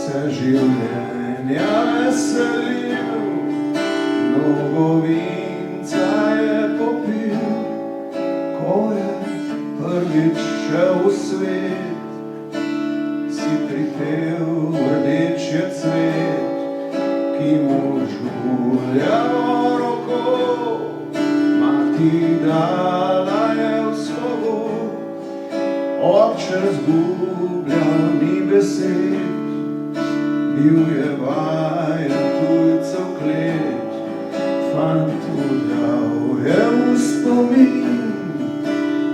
se življenja veselil, mnogo vinca je popil, ko je prvič šel v svet, si pripel rdeč je cvet, ki mu žulja roko, mati dala je v slovo, oče zgubljal ni besed, bil je vajen tujcev klet, fant mu dal je v spomin,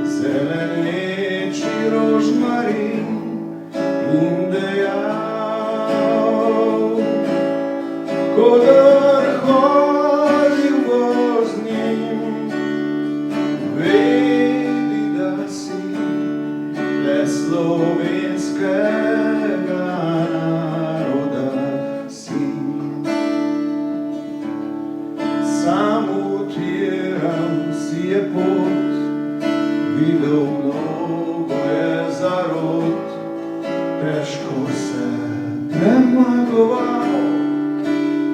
zeleneči rožmarin in dejal, kodar hodil bo z njim, vedi, da si le slovenskega naroda sin. Sam utiral si je pot, videl mnogo je zarod, težko se premagoval,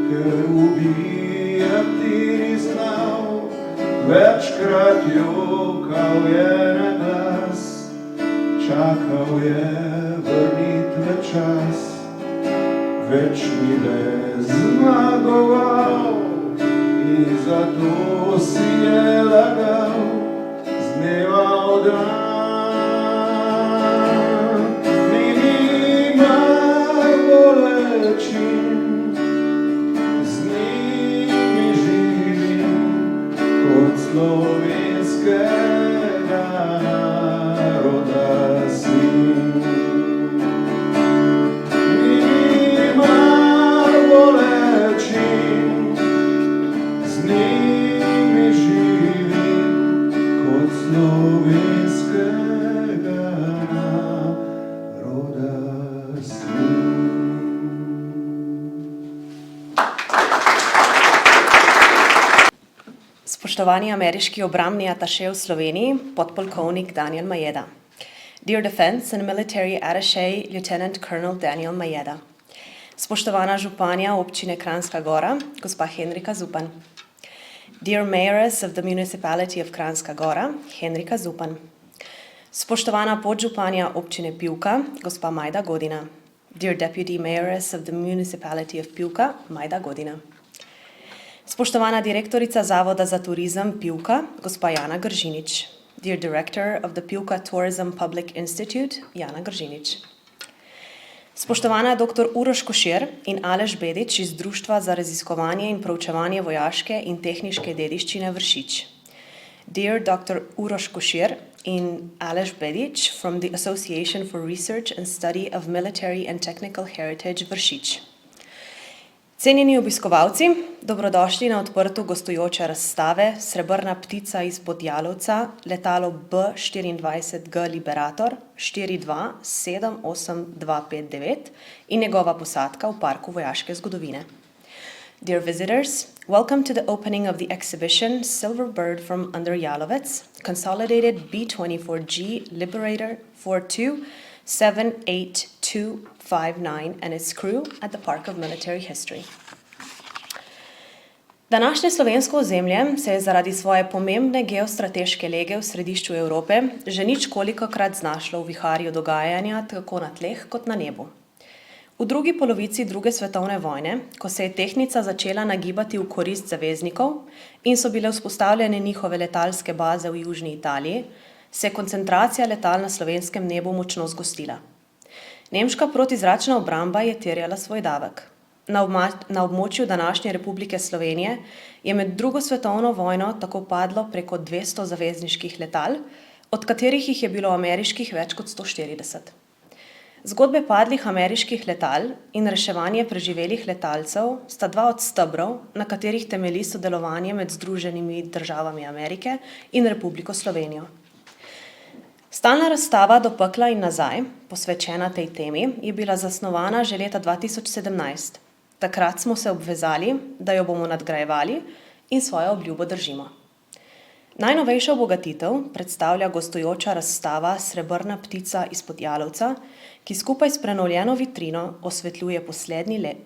ker ubijati ni znal, večkrat jokal je na glas, čakal je vrnitve čas, več ni le zmagoval in zato si je lagal z dneva v dan. Ni nimar bolečin, z njimi živim kot slovenskega naroda sin. Ni nimar bolečin, z njimi živim kot slovenskega naroda sin. Spoštovani ameriški obrambni ataše v Sloveniji, podpolkovnik Daniel Majeda. Dear Defense and Military Attaché Lieutenant Colonel Daniel Majeda. Spoštovana županja občine Kranjska Gora, gospa Henrika Zupan. Dear Mayoress of the Municipality of Kranjska Gora, Henrika Zupan. Spoštovana podžupanja občine Pivka, gospa Majda Godina. Dear Deputy Mayoress of the Municipality of Pivka, Majda Godina. Spoštovana direktorica Zavoda za turizem Pivka, gospa Jana Gržinič. Dear Director of the Pivka Tourism Public Institute, Jana Gržinič. Spoštovana dr. Uroš Košir in Aleš Bedič iz Društva za raziskovanje in proučevanje vojaške in tehniške dediščine Vršič. Dear Dr. Uroš Košir in Aleš Bedič from the Association for Research and Study of Military and Technical Heritage Vršič. Cenjeni obiskovalci, dobrodošli na odprtu gostujoče razstave Srebrna ptica izpod Jalovca, letalo B-24G Liberator 4278259 in njegova posadka v Parku vojaške zgodovine. Dear visitors, welcome to the opening of the exhibition Silver Bird from Under Jalovec, Consolidated B-24G Liberator 4278259 and its crew at the Park of Military History. Današnje slovensko ozemlje se je zaradi svoje pomembne geostrateške lege v središču Evrope že ničkolikokrat znašlo v viharju dogajanja tako na tleh kot na nebu. V drugi polovici druge svetovne vojne, ko se je tehtnica začela nagibati v korist zaveznikov in so bile vzpostavljene njihove letalske baze v južni Italiji, se je koncentracija letal na slovenskem nebu močno zgostila. Nemška protizračna obramba je terjala svoj davek. Na območju današnje Republike Slovenije je med drugo svetovno vojno tako padlo preko 200 zavezniških letal, od katerih jih je bilo ameriških več kot 140. Zgodbe padlih ameriških letal in reševanje preživelih letalcev sta dva od stebrov, na katerih temelji sodelovanje med Združenimi državami Amerike in Republiko Slovenijo. Stalna razstava Do pekla in nazaj, posvečena tej temi, je bila zasnovana že leta 2017. Takrat smo se obvezali, da jo bomo nadgrajevali in svojo obljubo držimo. Najnovejšo obogatitev predstavlja gostujoča razstava Srebrna ptica izpod Jalovca, ki skupaj s prenovljeno vitrino osvetljuje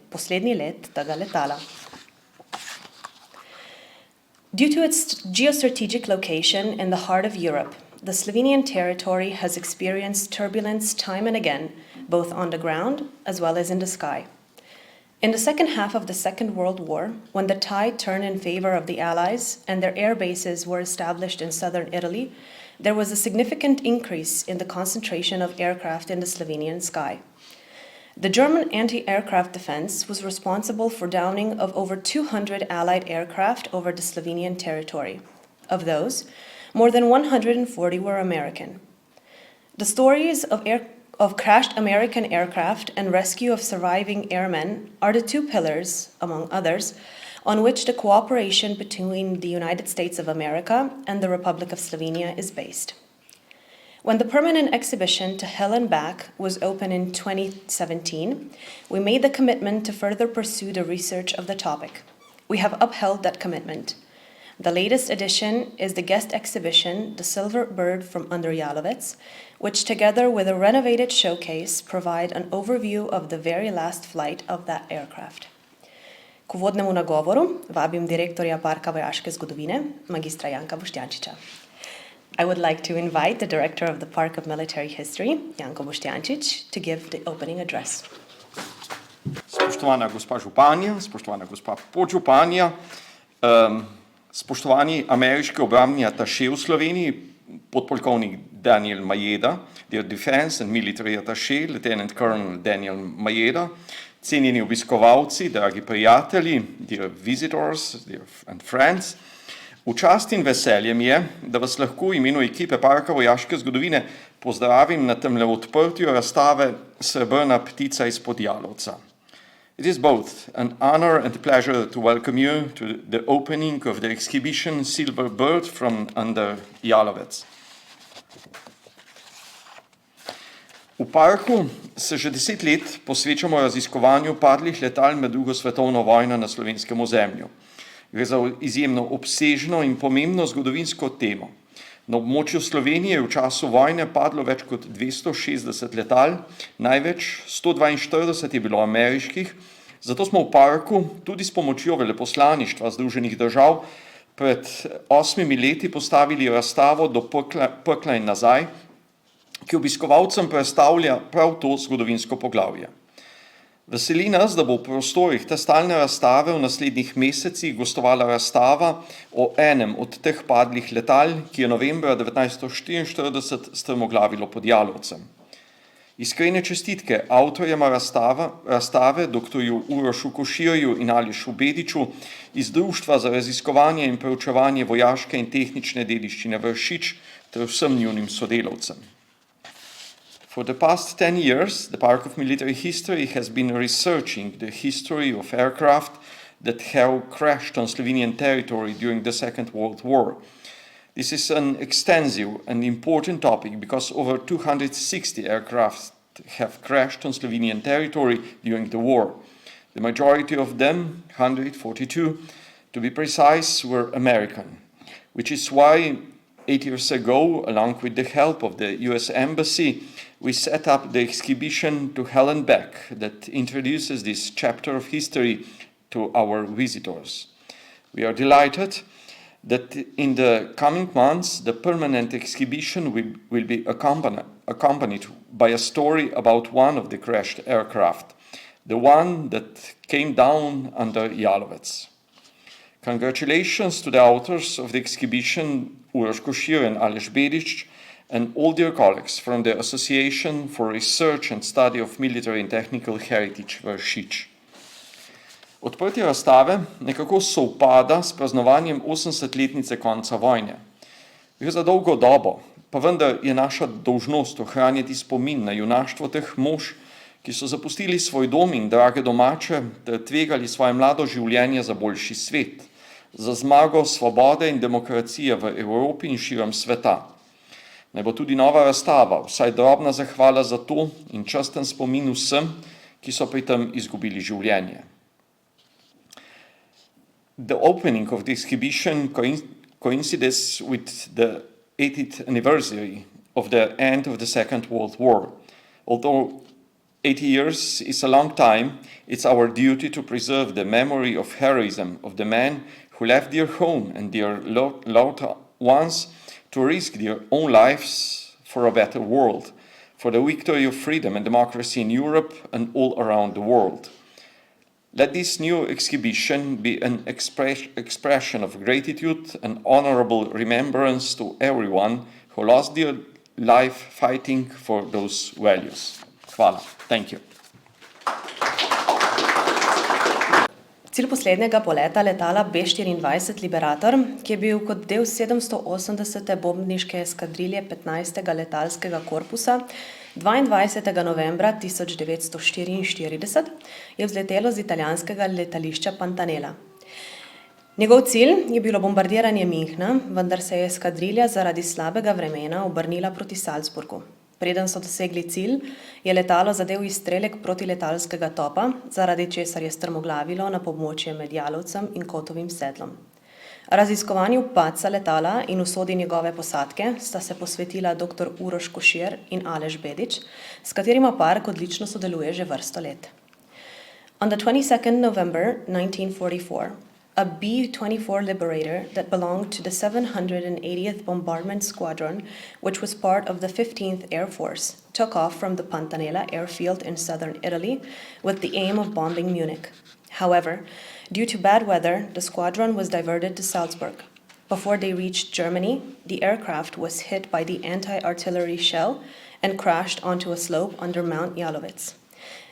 poslednji let tega letala. Due to its geostrategic location in the heart of Europe, the Slovenian territory has experienced turbulence time and again, both on the ground as well as in the sky. In the second half of the Second World War, when the tide turned in favor of the Allies and their air bases were established in southern Italy, there was a significant increase in the concentration of aircraft in the Slovenian sky. The German anti-aircraft defense was responsible for downing of over 200 Allied aircraft over the Slovenian territory. Of those, more than 140 were American. The stories of crashed American aircraft and rescue of surviving airmen are the two pillars, among others, on which the cooperation between the United States of America and the Republic of Slovenia is based. When the permanent exhibition To Hell and Back was opened in 2017, we made the commitment to further pursue the research of the topic. We have upheld that commitment. The latest edition is the guest exhibition, The Silver Bird from Under Jalovec, which together with a renovated showcase provide an overview of the very last flight of that aircraft. K uvodnemu nagovoru vabim direktorja Parka vojaške zgodovine, magistra Janka Boštjančiča. I would like to invite the director of the Park of Military History, Janko Boštjančič, to give the opening address. Spoštovana gospa županja, spoštovana gospa podžupanja, spoštovani ameriški obrambni ataše v Sloveniji, podpolkovnik Daniel Majeda, their Defense and Military Attaché, Lieutenant Colonel Daniel Majeda, cenjeni obiskovalci, dragi prijatelji, dear visitors and friends, v čast in veselje mi je, da vas lahko v imenu ekipe Parka vojaške zgodovine pozdravim na temle odprtju razstave Srebrna ptica izpod Jalovca. It is both an honor and a pleasure to welcome you to the opening of the exhibition Silver Bird from Under Jalovec. V parku se že 10 let posvečamo raziskovanju padlih letal med drugo svetovno vojno na slovenskem ozemlju. Gre za izjemno obsežno in pomembno zgodovinsko temo. Na območju Slovenije je v času vojne padlo več kot 260 letal, največ 142 je bilo ameriških, zato smo v parku tudi s pomočjo veleposlaništva Združenih držav pred 8 leti postavili razstavo Do pekla in nazaj, ki obiskovalcem predstavlja prav to zgodovinsko poglavje. Veseli nas, da bo v prostorih te stalne razstave v naslednjih mesecih gostovala razstava o enem od teh padlih letal, ki je novembra 1944 strmoglavilo pod Jalovcem. Iskrene čestitke avtorjema razstave, doktorju Urošu Koširju in Alešu Bediču iz Društva za raziskovanje in preučevanje vojaške in tehnične dediščine Vršič ter vsem njunim sodelavcem. For the past 10 years, the Park of Military History has been researching the history of aircraft that have crashed on Slovenian territory during the Second World War. This is an extensive and important topic because over 260 aircraft have crashed on Slovenian territory during the war. The majority of them, 142 to be precise, were American, which is why 8 years ago, along with the help of the US Embassy, we set up the exhibition To Hell and Back that introduces this chapter of history to our visitors. We are delighted that in the coming months, the permanent exhibition will be accompanied by a story about one of the crashed aircraft, the one that came down under Jalovec. Congratulations to the authors of the exhibition, Uroš Košir and Aleš Bedič, and all dear colleagues from the Association for Research and Study of Military and Technical Heritage Vršič. Odprtje razstave nekako sovpada s praznovanjem 80-letnice konca vojne. Gre za dolgo dobo, pa vendar je naša dolžnost ohranjati spomin na junaštvo teh mož, ki so zapustili svoj dom in drage domače ter tvegali svoje mlado življenje za boljši svet, za zmago svobode in demokracije v Evropi in širom sveta. Naj bo tudi nova razstava, vsaj drobna zahvala za to in časten spomin vsem, ki so pri tem izgubili življenje. The opening of the exhibition coincides with the 80th anniversary of the end of the Second World War. Although 80 years is a long time, it's our duty to preserve the memory of heroism of the men who left their home and their loved ones to risk their own lives for a better world, for the victory of freedom and democracy in Europe and all around the world. Let this new exhibition be an expression of gratitude and honorable remembrance to everyone who lost their life fighting for those values. Hvala. Thank you. Cilj poslednjega poleta letala B-24 Liberator, ki je bil kot del 780. bombniške eskadrilje 15. letalskega korpusa 22. novembra 1944, je vzletelo z italijanskega letališča Pantanela. Njegov cilj je bilo bombardiranje Münchna, vendar se je eskadrilja zaradi slabega vremena obrnila proti Salzburgu. Preden so dosegli cilj, je letalo zadel izstrelek protiletalskega topa, zaradi česar je strmoglavilo na območje med Jalovcem in Kotovim sedlom. Raziskovanju padca letala in usodi njegove posadke sta se posvetila dr. Uroš Košir in Aleš Bedić, s katerima park odlično sodeluje že vrsto let. On the 22nd November 1944, a B-24 Liberator that belonged to the 780th Bombardment Squadron, which was part of the 15th Air Force, took off from the Pantanela airfield in southern Italy with the aim of bombing Munich. However, due to bad weather, the squadron was diverted to Salzburg. Before they reached Germany, the aircraft was hit by the anti-artillery shell and crashed onto a slope under Mount Jalovec.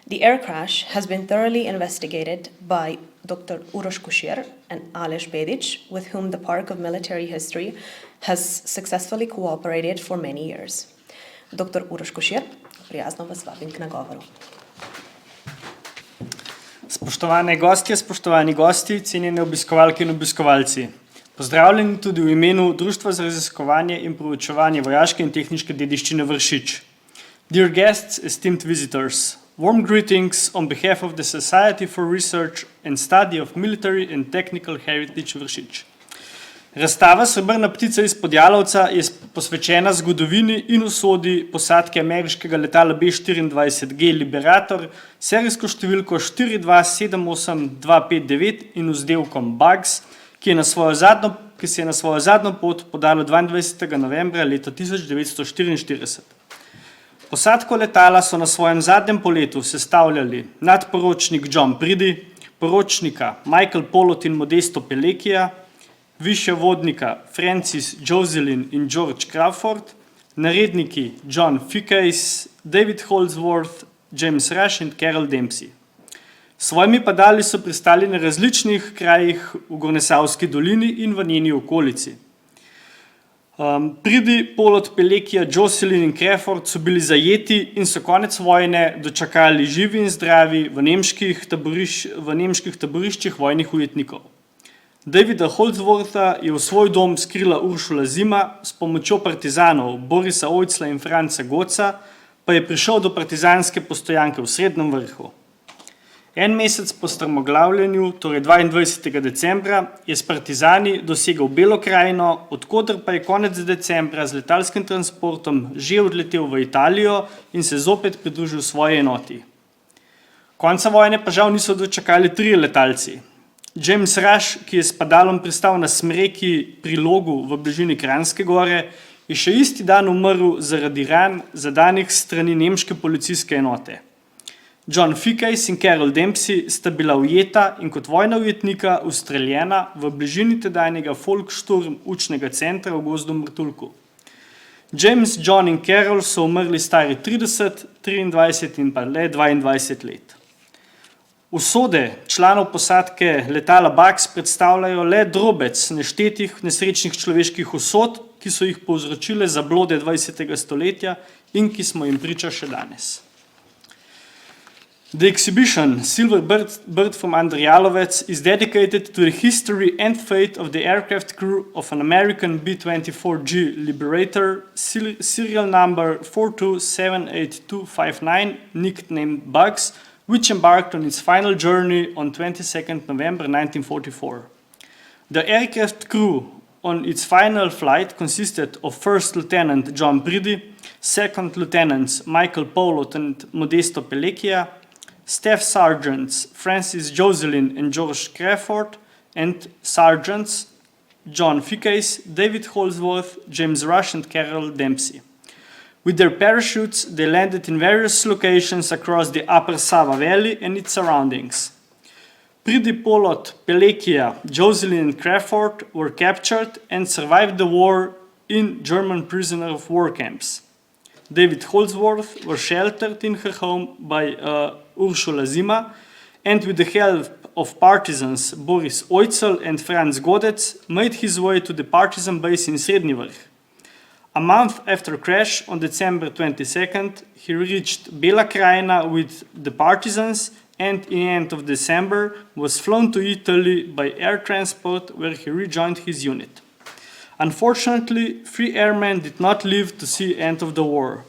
The air crash has been thoroughly investigated by Dr. Uroš Košir and Aleš Bedić, with whom the Park of Military History has successfully cooperated for many years. Dr. Uroš Košir, prijazno vas vabim k nagovoru. Spoštovane gostje, spoštovani gosti, cenjene obiskovalke in obiskovalci. Pozdravljeni tudi v imenu Društva za raziskovanje in proučevanje vojaške in tehniške dediščine Vršič. Dear guests, esteemed visitors, warm greetings on behalf of the Society for Research and Study of Military and Technical Heritage Vršič. Razstava Srebrna ptica izpod Jalovca je posvečena zgodovini in usodi posadke ameriškega letala B-24G Liberator, serijsko številko 4278259 in vzdevkom Bugs, ki se je na svojo zadnjo pot podalo 22. novembra leta 1944. Posadko letala so na svojem zadnjem poletu sestavljali nadporočnik John Priddy, poročnika Michael Pollock in Modesto Pelekija, višja vodnika Francis Joselin in George Crawford, naredniki John Fickeys, David Holdsworth, James Rush in Carol Dempsey. S svojimi padali so pristali na različnih krajih v Gornesavski dolini in v njeni okolici. Priddy, Pollock, Pelekija, Joselin in Crawford so bili zajeti in so konec vojne dočakali živi in zdravi v nemških taboriščih vojnih ujetnikov. Davida Holdswortha je v svoj dom skrila Uršula Zima, s pomočjo partizanov Borisa Ojcla in Franca Goca pa je prišel do partizanske postojanke v Srednjem vrhu. En mesec po strmoglavljenju, torej 22. decembra, je s partizani dosegel Belo krajino, odkoder pa je konec decembra z letalskim transportom že odletel v Italijo in se zopet pridružil svoji enoti. Konca vojne pa žal niso dočakali 3 letalci. James Rush, ki je s padalom pristal na Smreki pri Logu v bližini Kranjske gore, je še isti dan umrl zaradi ran zadanih strani nemške policijske enote. John Fickeys in Carol Dempsey sta bila ujeta in kot vojna ujetnika ustreljena v bližini tedajnega Volkssturm učnega centra v gozdu Mrtulku. James, John in Carol so umrli stari 30, 23 in pa le 22 let. Usode članov posadke letala Bugs predstavljajo le drobec neštetih nesrečnih človeških usod, ki so jih povzročile zablode 20. stoletja in ki smo jim priča še danes. The exhibition, Silver Bird from Under Jalovec, is dedicated to the history and fate of the aircraft crew of an American B-24G Liberator, serial number 4278259, nicknamed Bugs, which embarked on its final journey on 22nd November 1944. The aircraft crew on its final flight consisted of First Lieutenant John Brady, Second Lieutenants Michael Polot and Modesto Pellecchia, Staff Sergeants Francis Joselin and George Crawford, and Sergeants John Ficais, David Holsworth, James Rush, and Carol Dempsey. With their parachutes, they landed in various locations across the Upper Sava Valley and its surroundings. Brady, Polot, Pellecchia, Joselin, and Crawford were captured and survived the war in German prisoner of war camps. David Holsworth was sheltered in her home by Ursula Zima, and with the help of partisans Boris Oitzel and Franz Godetz, made his way to the partisan base in Srednji Vrh. A month after crash, on December 22nd, he reached Bela Krajina with the partisans, and in the end of December was flown to Italy by air transport, where he rejoined his unit. Unfortunately, 3 airmen did not live to see the end of the war.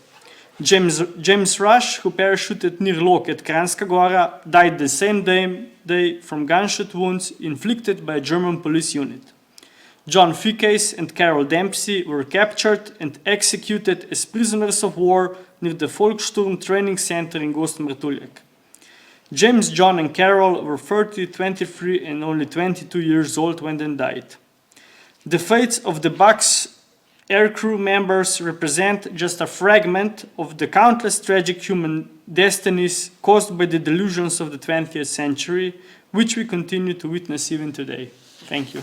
James Rush, who parachuted near Lok at Kranjska Gora, died the same day from gunshot wounds inflicted by a German police unit. John Ficais and Carol Dempsey were captured and executed as prisoners of war near the Volkssturm Training Center in Gost Martuljak. James, John, and Carol were 30, 23, and only 22 years old when they died. The fates of the Bucks aircrew members represent just a fragment of the countless tragic human destinies caused by the delusions of the 20th century, which we continue to witness even today. Thank you.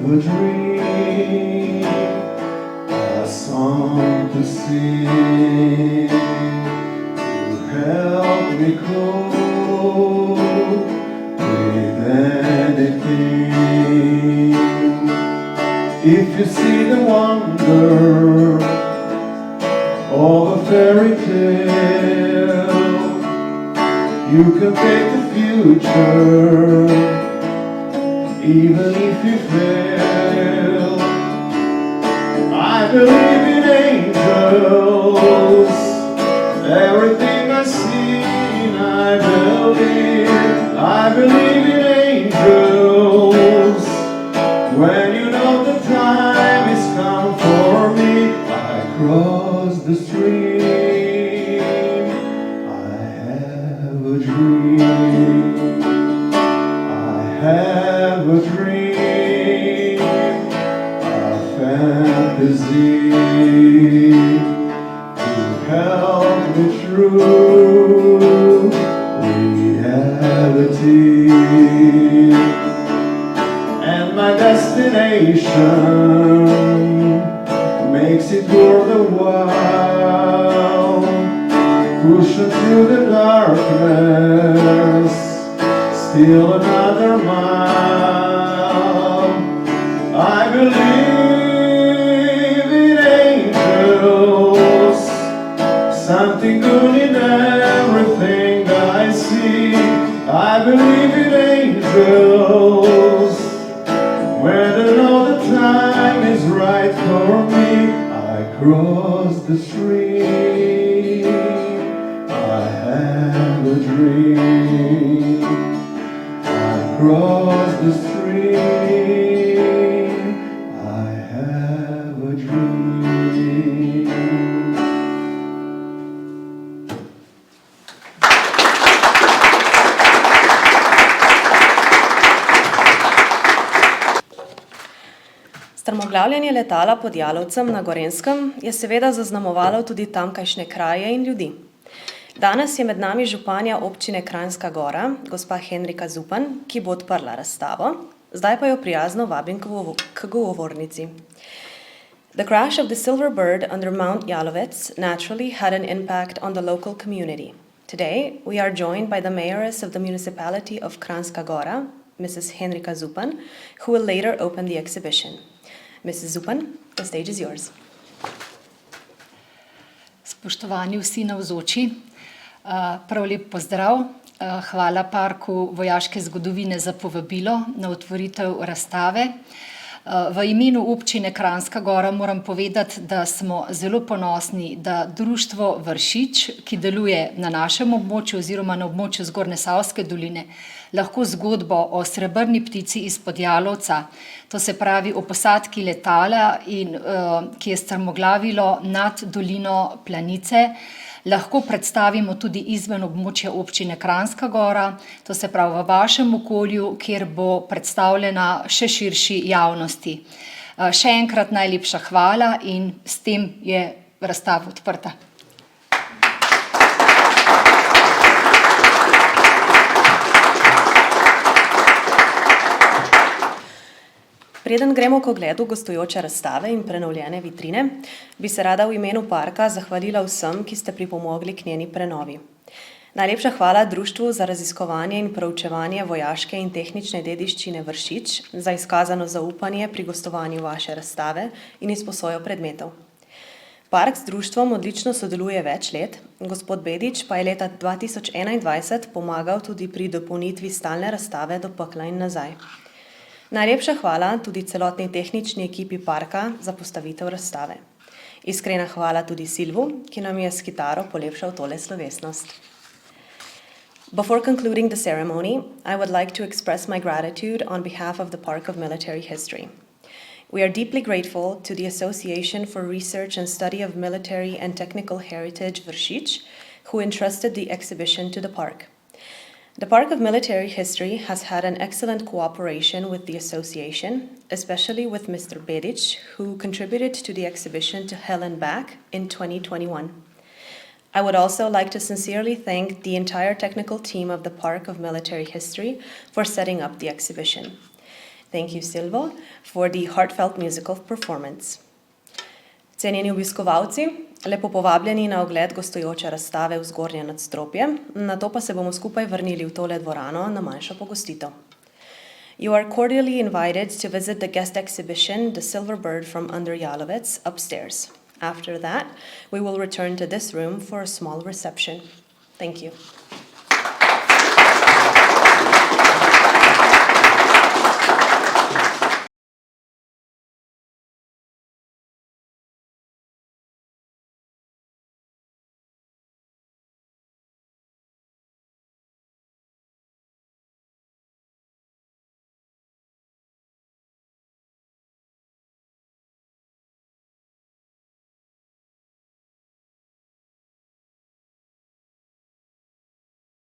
A dream, a song to sing, to help me cope with anything. If you see the wonder of a fairy tale, you can take the future, even if you fail. I believe in angels, everything I see, I believe in angels. When you know the time has come for me, I cross the stream, I have a dream, I have a dream, a fantasy to help me through reality. And my destination makes it worth the while, pushing through the darkness, still another mile. I believe in angels, something good in everything I see. I believe in angels, when I know the time is right for me. I cross the stream, I have a dream. Across the stream, I have a dream. Strmoglavljanje letala pod Jalovcem na Gorenjskem je seveda zaznamovalo tudi tamkajšnje kraje in ljudi. Danes je med nami županja občine Kranjska Gora, gospa Henrika Zupan, ki bo odprla razstavo. Zdaj pa jo prijazno vabim k govornici. The crash of the Silver Bird under Mount Jalovec naturally had an impact on the local community. Today, we are joined by the mayoress of the municipality of Kranjska Gora, Mrs. Henrika Zupan, who will later open the exhibition. Mrs. Zupan, the stage is yours. Spoštovani vsi navzoči, prav lep pozdrav. Hvala Parku vojaške zgodovine za povabilo na otvoritev razstave. V imenu občine Kranjska Gora moram povedati, da smo zelo ponosni, da Društvo Vršič, ki deluje na našem območju oziroma na območju Zgornje Savske doline, lahko zgodbo o srebrni ptici izpod Jalovca, to se pravi o posadki letala, ki je strmoglavilo nad dolino Planice, lahko predstavimo tudi izven območja občine Kranjska Gora, to se pravi v vašem okolju, kjer bo predstavljena še širši javnosti. Še enkrat najlepša hvala in s tem je razstava odprta. Preden gremo k ogledu gostujoče razstave in prenovljene vitrine, bi se rada v imenu parka zahvalila vsem, ki ste pripomogli k njeni prenovi. Najlepša hvala Društvu za raziskovanje in proučevanje vojaške in tehnične dediščine Vršič za izkazano zaupanje pri gostovanju vaše razstave in izposojo predmetov. Park z društvom odlično sodeluje več let, gospod Bedič pa je leta 2021 pomagal tudi pri dopolnitvi stalne razstave Do pekla in nazaj. Najlepša hvala tudi celotni tehnični ekipi parka za postavitev razstave. Iskrena hvala tudi Silvu, ki nam je s kitaro polepšal tole slovesnost. Before concluding the ceremony, I would like to express my gratitude on behalf of the Park of Military History. We are deeply grateful to the Association for Research and Study of Military and Technical Heritage Vršič, who entrusted the exhibition to the park. The Park of Military History has had an excellent cooperation with the association, especially with Mr. Bedic, who contributed to the exhibition to hell and back in 2021. I would also like to sincerely thank the entire technical team of the Park of Military History for setting up the exhibition. Thank you, Silvo, for the heartfelt musical performance. Cenjeni obiskovalci, lepo povabljeni na ogled gostujoče razstave v Zgornje nadstropje, nato pa se bomo skupaj vrnili v tole dvorano na manjšo pogostitev. You are cordially invited to visit the guest exhibition The Silver Bird from Under Jalovec upstairs. After that, we will return to this room for a small reception. Thank you.